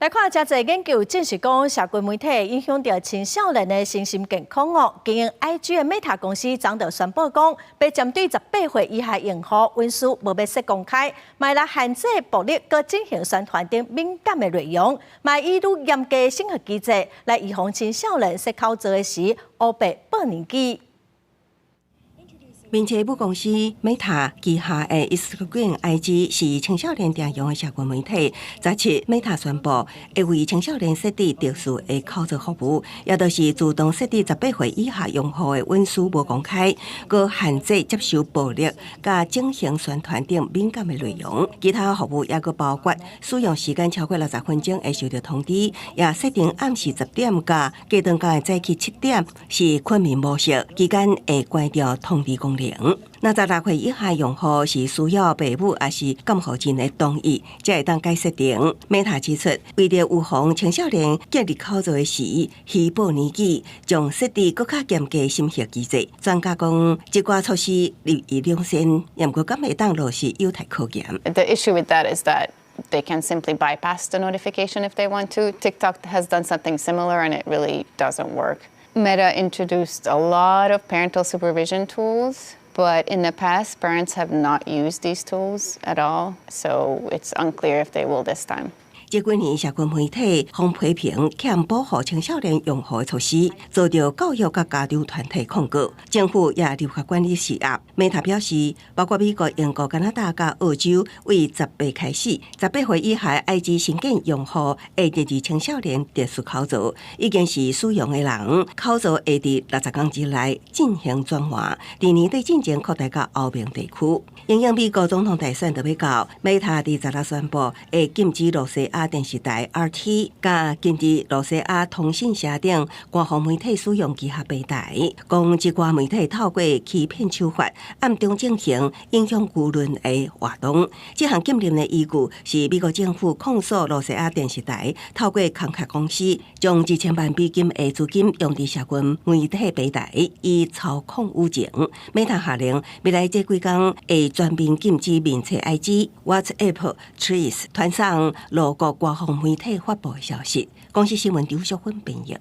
来看真侪研究证实讲，社群媒体影响到青少年的身心健康哦。经营 IG 的 Meta 公司昨就宣布讲，被针对18岁以下用户文书无要设公开，卖来限制暴力，佮进行宣传等敏感的内容，卖以愈严格的审核机制来预防青少年设口罩的时乌白报年纪。面车母公司 Meta 旗下的 Instagram IG 是青少年常用的社群媒体。昨日 Meta 宣布，会为青少年设置特殊的口罩服务，也就是自动设置18岁以下用户的文书无公开，佮限制接受暴力、甲进行宣传等敏感的内容。其他服务也佮包括使用时间超过60分钟会收到通知，也设定暗时10点甲加顿间的早起7点是困眠模式，期间会关掉通知功能。那16岁以下用户是需要父母也是监护人的同意，才会当改设定。Meta 指出，为了预防青少年建立口罩的时虚报年纪，将设置更加严格的审核机制。专家讲，这寡措施立意良善，但过敢会当落实有待考验。The issue with that is that they can simply bypass the notification if they want to. TikTok has done something similar and it really doesn't work. Meta introduced a lot of parental supervision tools, but in the past, parents have not used these tools at all, so it's unclear if they will this time. 这几年社群媒体互批评欠保护青少年用户的措施，遭到教育甲家长团体控告，政府也立法管理施压。Meta 表示，包括美国、英国、加拿大甲澳洲，为18开始，18岁以下 IG 新建用户会设置青少年特殊口罩，已经是使用的人口罩会伫60天之内进行转换。第二对进前扩大到欧盟地区。因应美国总统大选就要到，Meta 伫昨日宣布会禁止罗西亚电视台 RT 甲禁止罗西亚通讯社等官方媒体使用旗下平台，讲这寡媒体透过欺骗手法，暗中进行影响舆论的活动。这项禁令的依据是美国政府控诉罗西亚电视台透过空客公司，将几千万美金的资金用伫社群媒体平台，以操控舆情。Meta 下令未来这几天会全面禁止面册 IG、WhatsApp、Threads 传送路过官方媒体发布的消息。公司新闻刘淑芬编译。